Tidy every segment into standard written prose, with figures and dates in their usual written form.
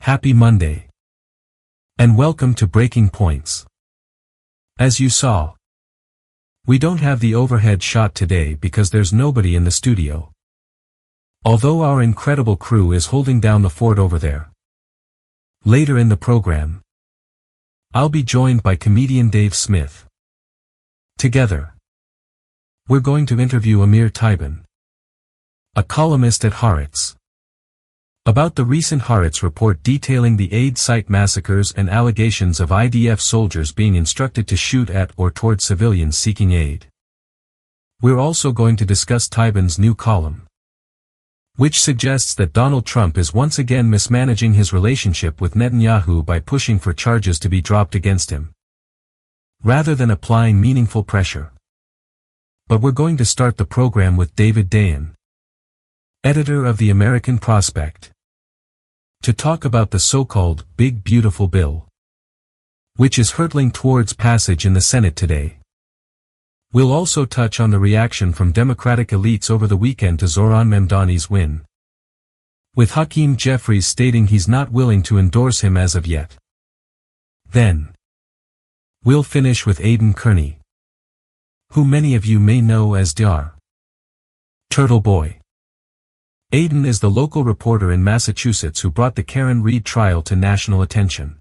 Happy Monday. And welcome to Breaking Points. As you saw, we don't have the overhead shot today because there's nobody in the studio. Although our incredible crew is holding down the fort over there. Later in the program, I'll be joined by comedian Dave Smith. Together, we're going to interview Amir Taiban, a columnist at Haaretz, about the recent Haaretz report detailing the aid site massacres and allegations of IDF soldiers being instructed to shoot at or toward civilians seeking aid. We're also going to discuss Taiban's new column, which suggests that Donald Trump is once again mismanaging his relationship with Netanyahu by pushing for charges to be dropped against him, rather than applying meaningful pressure. But we're going to start the program with David Dayen, editor of the American Prospect, to talk about the so-called Big Beautiful Bill, which is hurtling towards passage in the Senate today. We'll also touch on the reaction from Democratic elites over the weekend to Zohran Mamdani's win, with Hakeem Jeffries stating he's not willing to endorse him as of yet. Then, we'll finish with Aidan Kearney, who many of you may know as Dr. Turtle Boy. Aidan is the local reporter in Massachusetts who brought the Karen Read trial to national attention.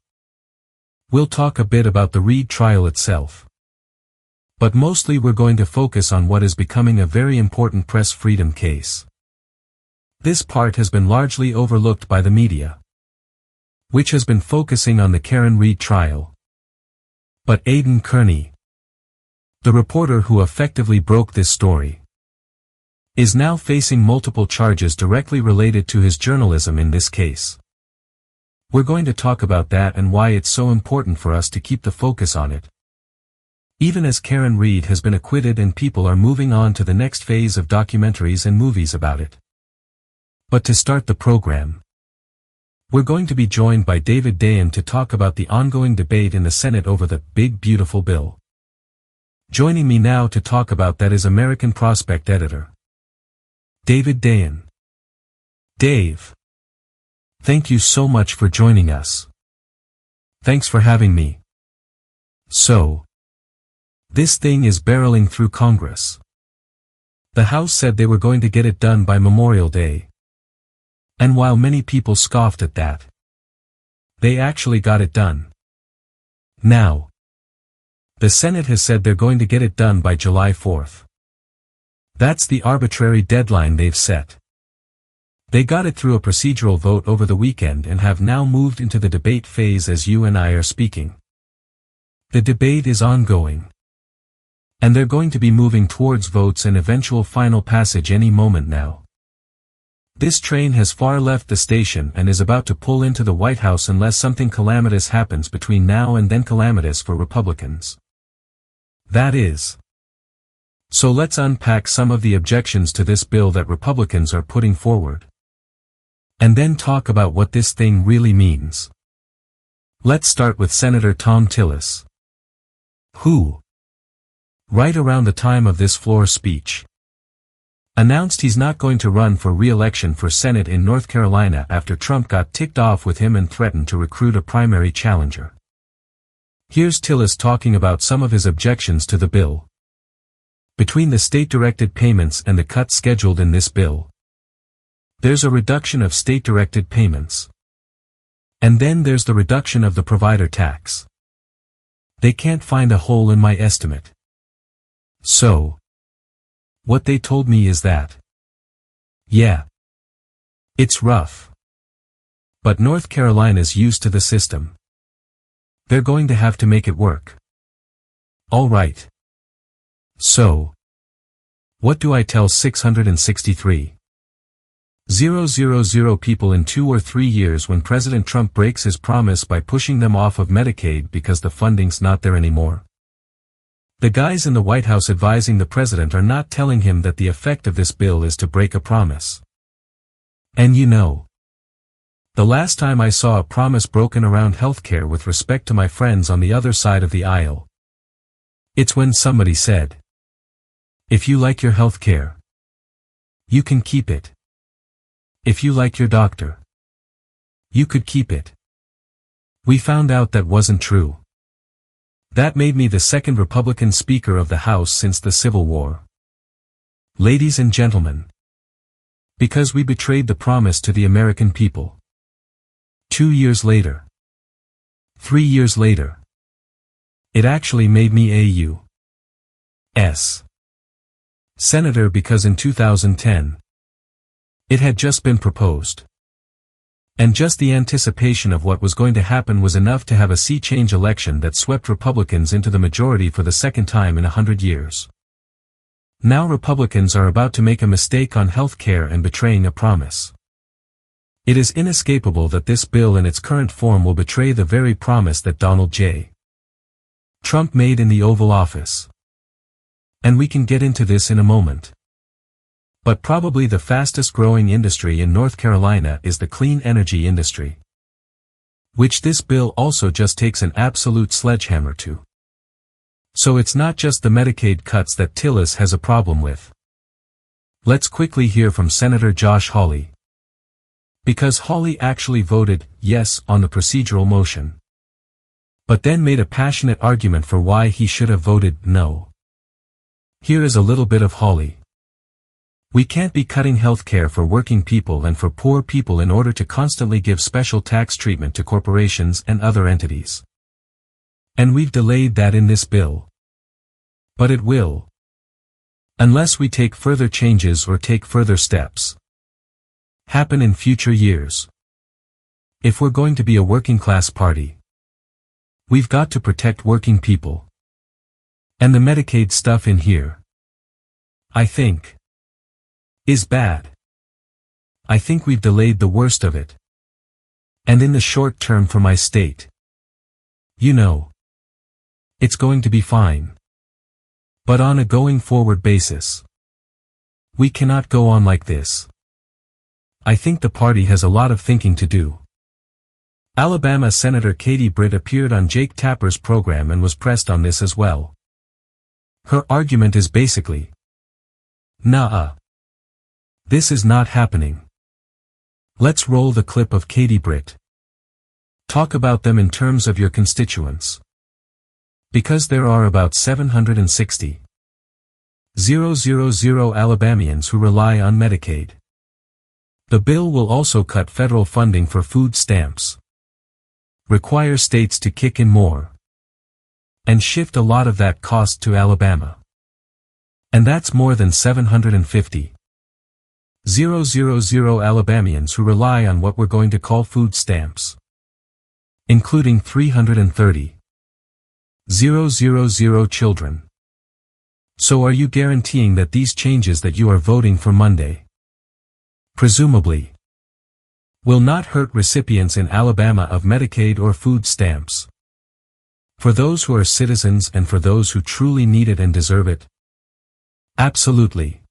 We'll talk a bit about the Read trial itself, but mostly we're going to focus on what is becoming a very important press freedom case. This part has been largely overlooked by the media, which has been focusing on the Karen Read trial. But Aidan Kearney, the reporter who effectively broke this story, is now facing multiple charges directly related to his journalism in this case. We're going to talk about that and why it's so important for us to keep the focus on it, even as Karen Read has been acquitted and people are moving on to the next phase of documentaries and movies about it. But to start the program, we're going to be joined by David Dayen to talk about the ongoing debate in the Senate over the Big Beautiful Bill. Joining me now to talk about that is American Prospect editor David Dayen. Dave, thank you so much for joining us. Thanks for having me. So, this thing is barreling through Congress. The House said they were going to get it done by Memorial Day. And while many people scoffed at that, they actually got it done. Now, the Senate has said they're going to get it done by July 4th. That's the arbitrary deadline they've set. They got it through a procedural vote over the weekend and have now moved into the debate phase as you and I are speaking. The debate is ongoing, and they're going to be moving towards votes and eventual final passage any moment now. This train has far left the station and is about to pull into the White House unless something calamitous happens between now and then, calamitous for Republicans. That is. So let's unpack some of the objections to this bill that Republicans are putting forward, and then talk about what this thing really means. Let's start with Senator Thom Tillis, who, right around the time of this floor speech, announced he's not going to run for re-election for Senate in North Carolina after Trump got ticked off with him and threatened to recruit a primary challenger. Here's Tillis talking about some of his objections to the bill. Between the state-directed payments and the cuts scheduled in this bill, there's a reduction of state-directed payments. And then there's the reduction of the provider tax. They can't find a hole in my estimate. So, what they told me is that, yeah, it's rough, but North Carolina's used to the system. They're going to have to make it work. All right. So, what do I tell 663,000 people in 2 or 3 years when President Trump breaks his promise by pushing them off of Medicaid because the funding's not there anymore? The guys in the White House advising the president are not telling him that the effect of this bill is to break a promise. And you know, the last time I saw a promise broken around healthcare with respect to my friends on the other side of the aisle, it's when somebody said, if you like your healthcare, you can keep it. If you like your doctor, You could keep it. We found out that wasn't true. That made me the second Republican Speaker of the House since the Civil War. Ladies and gentlemen. Because we betrayed the promise to the American people. 2 years later. 3 years later. It actually made me a U.S. Senator because in 2010, it had just been proposed. And just the anticipation of what was going to happen was enough to have a sea change election that swept Republicans into the majority for the second time in 100 years. Now Republicans are about to make a mistake on health care and betraying a promise. It is inescapable that this bill in its current form will betray the very promise that Donald J. Trump made in the Oval Office. And we can get into this in a moment. But probably the fastest growing industry in North Carolina is the clean energy industry. Which this bill also just takes an absolute sledgehammer to. So it's not just the Medicaid cuts that Tillis has a problem with. Let's quickly hear from Senator Josh Hawley. Because Hawley actually voted yes on the procedural motion. But then made a passionate argument for why he should have voted no. Here is a little bit of Hawley. We can't be cutting health care for working people and for poor people in order to constantly give special tax treatment to corporations and other entities. And we've delayed that in this bill. But it will. Unless we take further changes or take further steps. Happen in future years. If we're going to be a working class party, we've got to protect working people. And the Medicaid stuff in here, I think, is bad. I think we've delayed the worst of it. And in the short term for my state, you know, it's going to be fine. But on a going forward basis, we cannot go on like this. I think the party has a lot of thinking to do. Alabama Senator Katie Britt appeared on Jake Tapper's program and was pressed on this as well. Her argument is basically, nah. This is not happening. Let's roll the clip of Katie Britt. Talk about them in terms of your constituents. Because there are about 760,000 Alabamians who rely on Medicaid. The bill will also cut federal funding for food stamps. Require states to kick in more. And shift a lot of that cost to Alabama. And that's more than 750,000 Alabamians who rely on what we're going to call food stamps. Including 330,000 children. So are you guaranteeing that these changes that you are voting for Monday, presumably, will not hurt recipients in Alabama of Medicaid or food stamps? For those who are citizens and for those who truly need it and deserve it? Absolutely.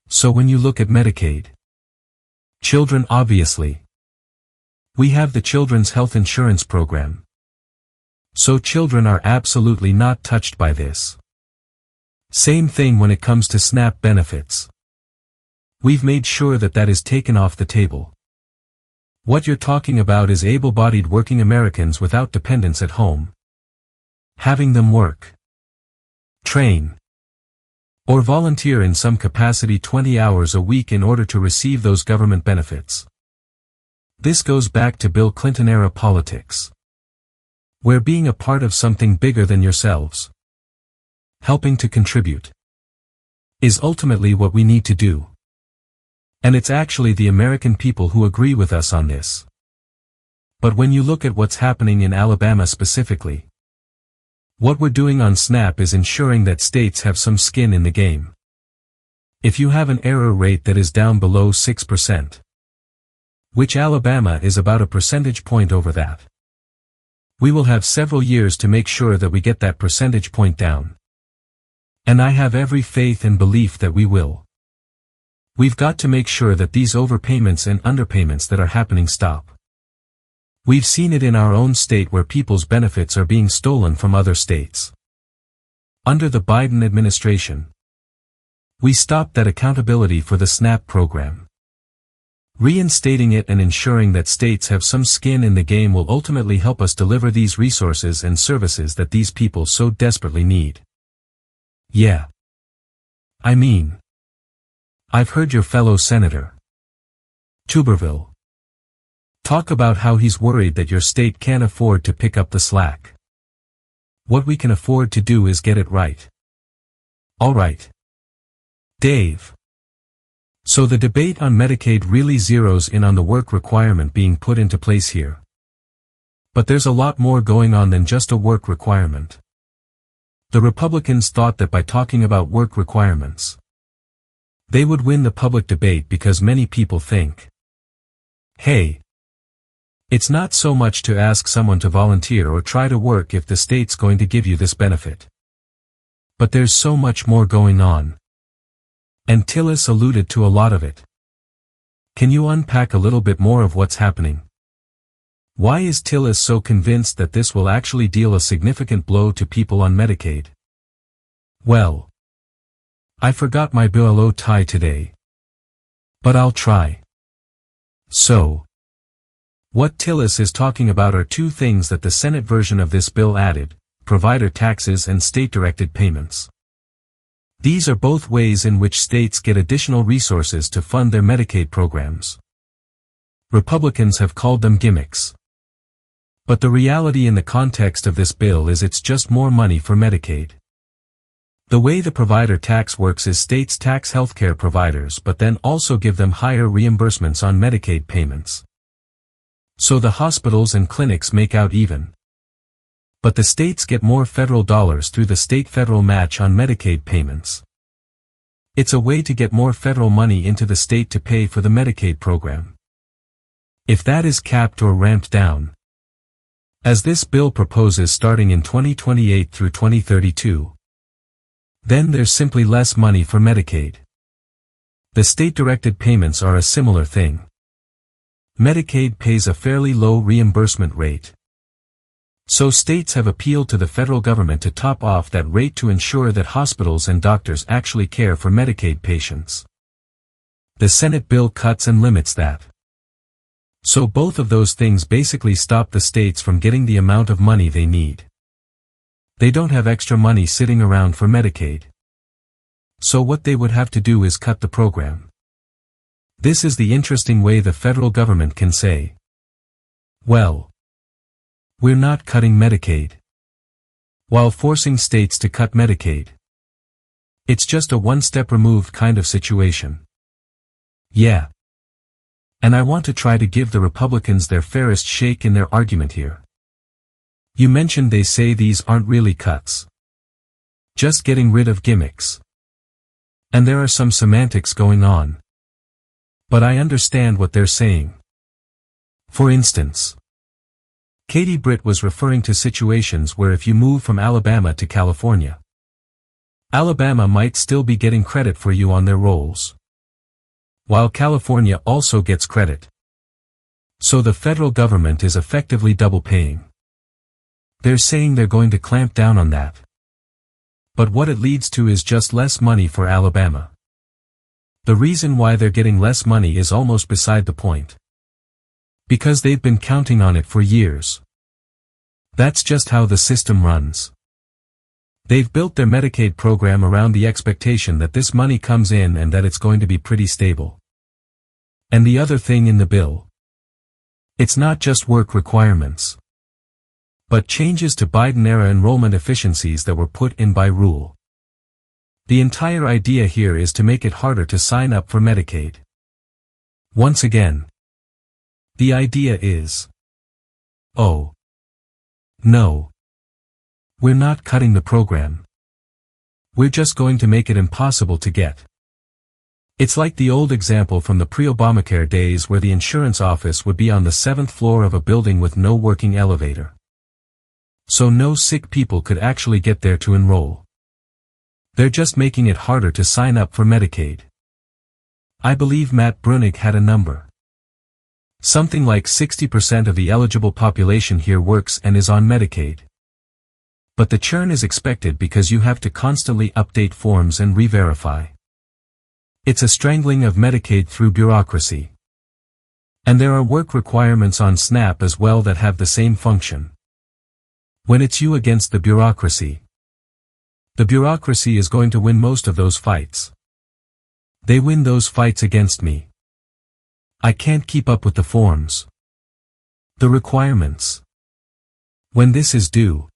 So when you look at Medicaid, children obviously. We have the Children's Health Insurance Program. So children are absolutely not touched by this. Same thing when it comes to SNAP benefits. We've made sure that that is taken off the table. What you're talking about is able-bodied working Americans without dependents at home. Having them work, train, or volunteer in some capacity 20 hours a week in order to receive those government benefits. This goes back to Bill Clinton-era politics, where being a part of something bigger than yourselves, helping to contribute, is ultimately what we need to do. And it's actually the American people who agree with us on this. But when you look at what's happening in Alabama specifically, what we're doing on SNAP is ensuring that states have some skin in the game. If you have an error rate that is down below 6%, which Alabama is about a percentage point over that, we will have several years to make sure that we get that percentage point down. And I have every faith and belief that we will. We've got to make sure that these overpayments and underpayments that are happening stop. We've seen it in our own state where people's benefits are being stolen from other states. Under the Biden administration, we stopped that accountability for the SNAP program. Reinstating it and ensuring that states have some skin in the game will ultimately help us deliver these resources and services that these people so desperately need. Yeah. I mean, I've heard your fellow Senator Tuberville talk about how he's worried that your state can't afford to pick up the slack. What we can afford to do is get it right. All right. Dave. So the debate on Medicaid really zeroes in on the work requirement being put into place here. But there's a lot more going on than just a work requirement. The Republicans thought that by talking about work requirements, they would win the public debate because many people think, hey, it's not so much to ask someone to volunteer or try to work if the state's going to give you this benefit. But there's so much more going on. And Tillis alluded to a lot of it. Can you unpack a little bit more of what's happening? Why is Tillis so convinced that this will actually deal a significant blow to people on Medicaid? Well, I forgot my bow tie today. But I'll try. So, what Tillis is talking about are two things that the Senate version of this bill added: provider taxes and state-directed payments. These are both ways in which states get additional resources to fund their Medicaid programs. Republicans have called them gimmicks. But the reality in the context of this bill is it's just more money for Medicaid. The way the provider tax works is states tax healthcare providers but then also give them higher reimbursements on Medicaid payments. So the hospitals and clinics make out even. But the states get more federal dollars through the state-federal match on Medicaid payments. It's a way to get more federal money into the state to pay for the Medicaid program. If that is capped or ramped down, as this bill proposes starting in 2028 through 2032, then there's simply less money for Medicaid. The state-directed payments are a similar thing. Medicaid pays a fairly low reimbursement rate. So states have appealed to the federal government to top off that rate to ensure that hospitals and doctors actually care for Medicaid patients. The Senate bill cuts and limits that. So both of those things basically stop the states from getting the amount of money they need. They don't have extra money sitting around for Medicaid. So what they would have to do is cut the program. This is the interesting way the federal government can say, well, we're not cutting Medicaid, while forcing states to cut Medicaid. It's just a one-step removed kind of situation. Yeah. And I want to try to give the Republicans their fairest shake in their argument here. You mentioned they say these aren't really cuts. Just getting rid of gimmicks. And there are some semantics going on. But I understand what they're saying. For instance, Katie Britt was referring to situations where if you move from Alabama to California, Alabama might still be getting credit for you on their rolls, while California also gets credit. So the federal government is effectively double paying. They're saying they're going to clamp down on that. But what it leads to is just less money for Alabama. The reason why they're getting less money is almost beside the point. Because they've been counting on it for years. That's just how the system runs. They've built their Medicaid program around the expectation that this money comes in and that it's going to be pretty stable. And the other thing in the bill, it's not just work requirements, but changes to Biden-era enrollment efficiencies that were put in by rule. The entire idea here is to make it harder to sign up for Medicaid. Once again, the idea is, oh, no, we're not cutting the program. We're just going to make it impossible to get. It's like the old example from the pre-Obamacare days where the insurance office would be on the 7th floor of a building with no working elevator. So no sick people could actually get there to enroll. They're just making it harder to sign up for Medicaid. I believe Matt Brunig had a number. Something like 60% of the eligible population here works and is on Medicaid. But the churn is expected because you have to constantly update forms and re-verify. It's a strangling of Medicaid through bureaucracy. And there are work requirements on Snap as well that have the same function. When it's you against the bureaucracy is going to win most of those fights. They win those fights against me. I can't keep up with the forms. The requirements. When this is due.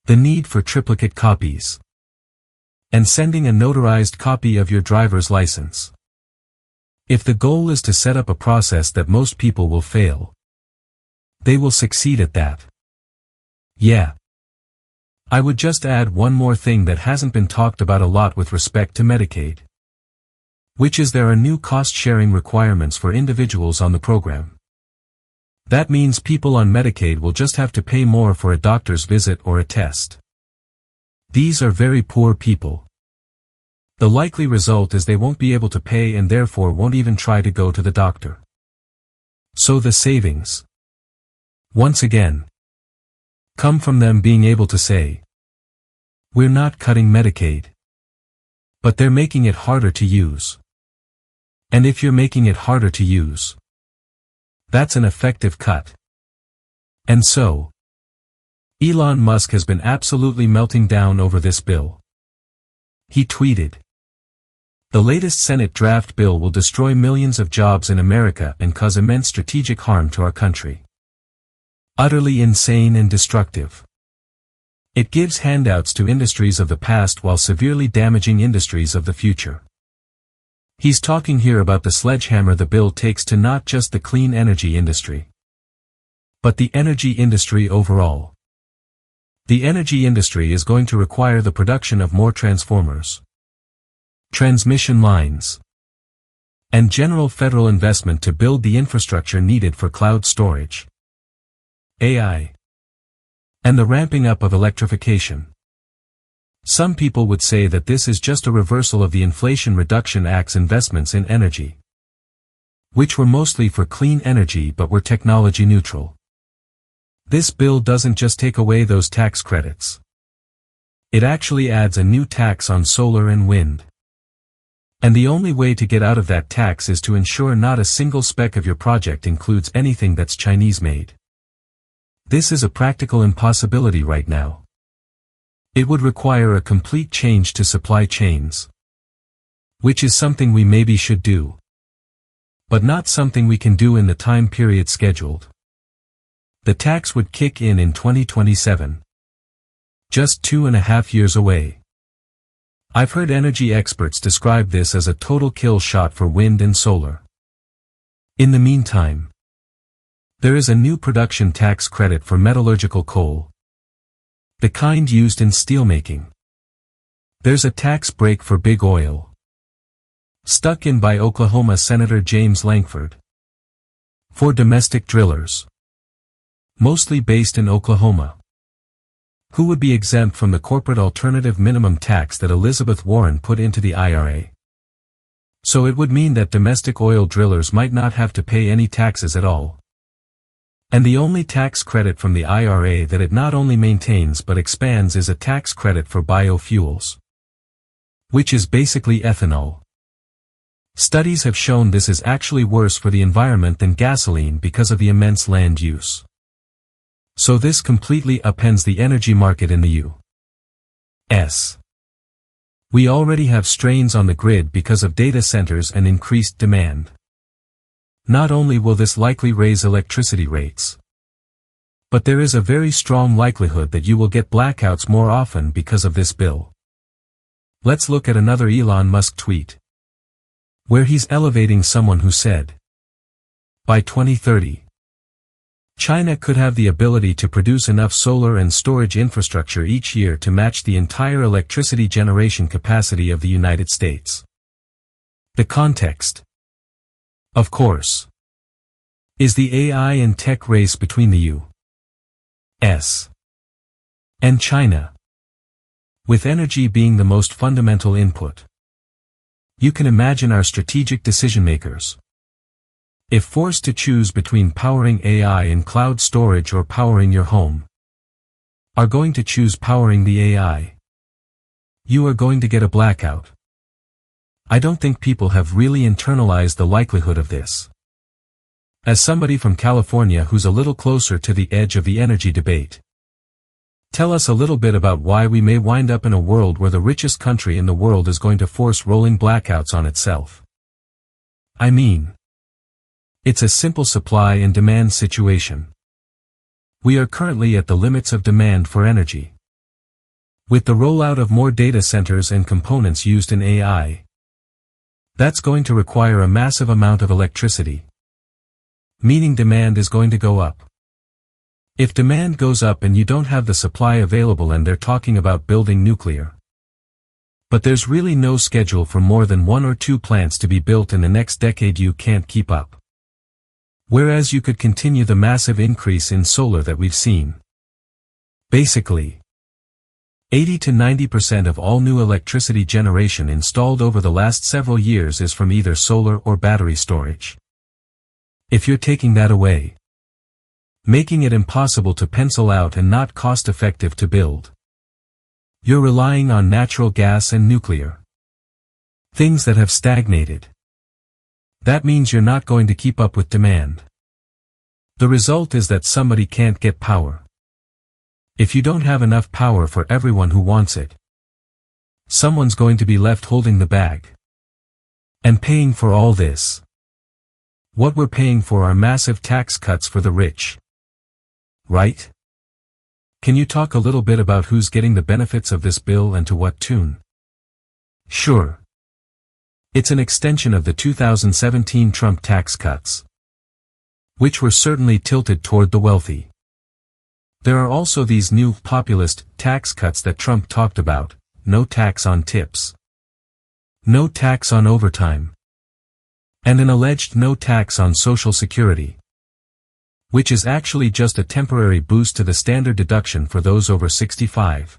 The need for triplicate copies. And sending a notarized copy of your driver's license. If the goal is to set up a process that most people will fail, they will succeed at that. Yeah. I would just add one more thing that hasn't been talked about a lot with respect to Medicaid. Which is there are new cost-sharing requirements for individuals on the program. That means people on Medicaid will just have to pay more for a doctor's visit or a test. These are very poor people. The likely result is they won't be able to pay and therefore won't even try to go to the doctor. So the savings, once again, come from them being able to say, we're not cutting Medicaid. But they're making it harder to use. And if you're making it harder to use, that's an effective cut. And so, Elon Musk has been absolutely melting down over this bill. He tweeted, "The latest Senate draft bill will destroy millions of jobs in America and cause immense strategic harm to our country. Utterly insane and destructive. It gives handouts to industries of the past while severely damaging industries of the future." He's talking here about the sledgehammer the bill takes to not just the clean energy industry, but the energy industry overall. The energy industry is going to require the production of more transformers, transmission lines, and general federal investment to build the infrastructure needed for cloud storage, AI, and the ramping up of electrification. Some people would say that this is just a reversal of the Inflation Reduction Act's investments in energy, which were mostly for clean energy but were technology neutral. This bill doesn't just take away those tax credits. It actually adds a new tax on solar and wind. And the only way to get out of that tax is to ensure not a single spec of your project includes anything that's Chinese-made. This is a practical impossibility right now. It would require a complete change to supply chains, which is something we maybe should do, but not something we can do in the time period scheduled. The tax would kick in 2027. Just 2.5 years away. I've heard energy experts describe this as a total kill shot for wind and solar. In the meantime, there is a new production tax credit for metallurgical coal, the kind used in steelmaking. There's a tax break for big oil, stuck in by Oklahoma Senator James Lankford, for domestic drillers, mostly based in Oklahoma, who would be exempt from the corporate alternative minimum tax that Elizabeth Warren put into the IRA. So it would mean that domestic oil drillers might not have to pay any taxes at all. And the only tax credit from the IRA that it not only maintains but expands is a tax credit for biofuels, which is basically ethanol. Studies have shown this is actually worse for the environment than gasoline because of the immense land use. So this completely upends the energy market in the U.S. We already have strains on the grid because of data centers and increased demand. Not only will this likely raise electricity rates, but there is a very strong likelihood that you will get blackouts more often because of this bill. Let's look at another Elon Musk tweet, where he's elevating someone who said, by 2030, China could have the ability to produce enough solar and storage infrastructure each year to match the entire electricity generation capacity of the United States. The context, of course, is the AI and tech race between the U.S. and China, with energy being the most fundamental input. You can imagine our strategic decision-makers, if forced to choose between powering AI and cloud storage or powering your home, are going to choose powering the AI. You are going to get a blackout. I don't think people have really internalized the likelihood of this. As somebody from California who's a little closer to the edge of the energy debate, tell us a little bit about why we may wind up in a world where the richest country in the world is going to force rolling blackouts on itself. I mean, it's a simple supply and demand situation. We are currently at the limits of demand for energy. With the rollout of more data centers and components used in AI, that's going to require a massive amount of electricity. Meaning demand is going to go up. If demand goes up and you don't have the supply available, and they're talking about building nuclear, but there's really no schedule for more than 1 or 2 plants to be built in the next decade, you can't keep up. Whereas you could continue the massive increase in solar that we've seen. Basically, 80 to 90% of all new electricity generation installed over the last several years is from either solar or battery storage. If you're taking that away, making it impossible to pencil out and not cost-effective to build, you're relying on natural gas and nuclear. Things that have stagnated. That means you're not going to keep up with demand. The result is that somebody can't get power. If you don't have enough power for everyone who wants it, someone's going to be left holding the bag and paying for all this. What we're paying for are massive tax cuts for the rich. Right? Can you talk a little bit about who's getting the benefits of this bill and to what tune? Sure. It's an extension of the 2017 Trump tax cuts, which were certainly tilted toward the wealthy. There are also these new populist tax cuts that Trump talked about: no tax on tips, no tax on overtime, and an alleged no tax on Social Security, which is actually just a temporary boost to the standard deduction for those over 65.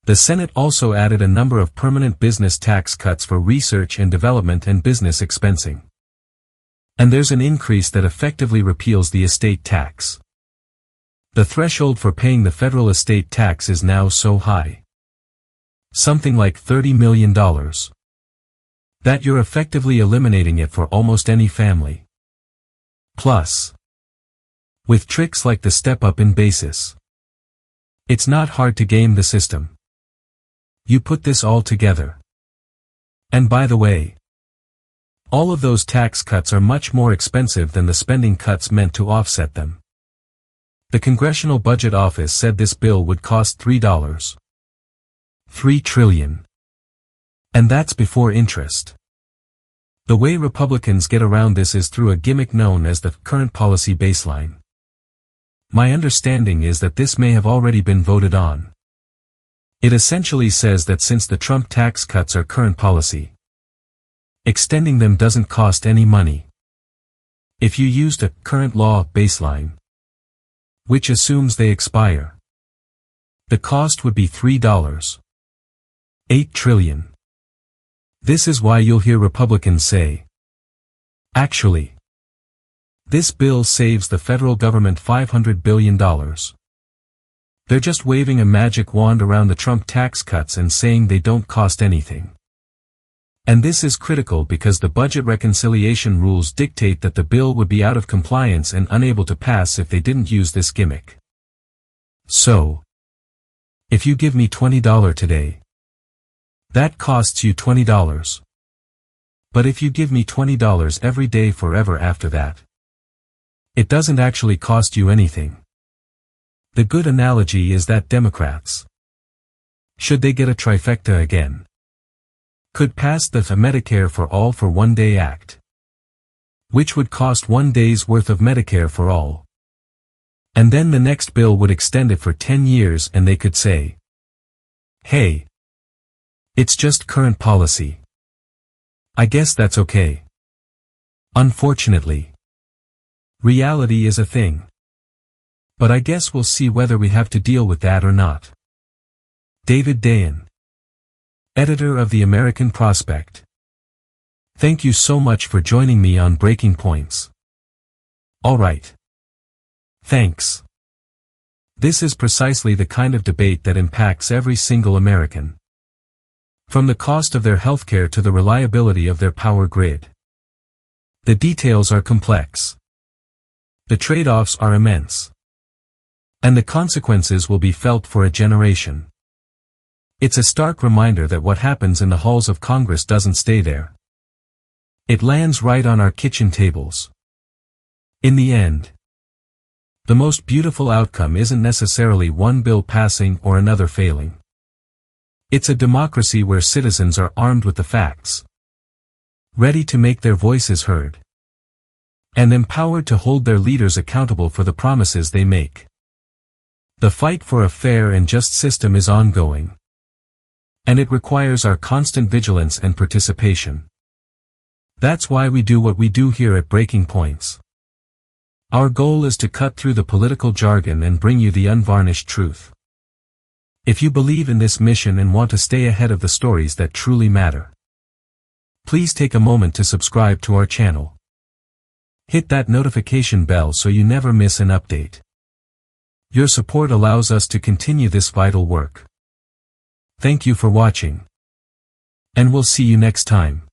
The Senate also added a number of permanent business tax cuts for research and development and business expensing. And there's an increase that effectively repeals the estate tax. The threshold for paying the federal estate tax is now so high, something like $30 million, that you're effectively eliminating it for almost any family. Plus, with tricks like the step-up in basis, it's not hard to game the system. You put this all together. And by the way, all of those tax cuts are much more expensive than the spending cuts meant to offset them. The Congressional Budget Office said this bill would cost $3 trillion. And that's before interest. The way Republicans get around this is through a gimmick known as the current policy baseline. My understanding is that this may have already been voted on. It essentially says that since the Trump tax cuts are current policy, extending them doesn't cost any money. If you used a current law baseline, which assumes they expire, the cost would be $3.8 trillion. This is why you'll hear Republicans say, actually, this bill saves the federal government $500 billion. They're just waving a magic wand around the Trump tax cuts and saying they don't cost anything. And this is critical because the budget reconciliation rules dictate that the bill would be out of compliance and unable to pass if they didn't use this gimmick. So, if you give me $20 today, that costs you $20. But if you give me $20 every day forever after that, it doesn't actually cost you anything. The good analogy is that Democrats, should they get a trifecta again, could pass the Medicare for All for One Day Act, which would cost 1 day's worth of Medicare for all. And then the next bill would extend it for 10 years and they could say, hey, it's just current policy. I guess that's okay. Unfortunately, reality is a thing. But I guess we'll see whether we have to deal with that or not. David Dayen, editor of the American Prospect. Thank you so much for joining me on Breaking Points. Alright. Thanks. This is precisely the kind of debate that impacts every single American. From the cost of their healthcare to the reliability of their power grid. The details are complex. The trade-offs are immense. And the consequences will be felt for a generation. It's a stark reminder that what happens in the halls of Congress doesn't stay there. It lands right on our kitchen tables. In the end, the most beautiful outcome isn't necessarily one bill passing or another failing. It's a democracy where citizens are armed with the facts, ready to make their voices heard, and empowered to hold their leaders accountable for the promises they make. The fight for a fair and just system is ongoing, and it requires our constant vigilance and participation. That's why we do what we do here at Breaking Points. Our goal is to cut through the political jargon and bring you the unvarnished truth. If you believe in this mission and want to stay ahead of the stories that truly matter, please take a moment to subscribe to our channel. Hit that notification bell so you never miss an update. Your support allows us to continue this vital work. Thank you for watching. And we'll see you next time.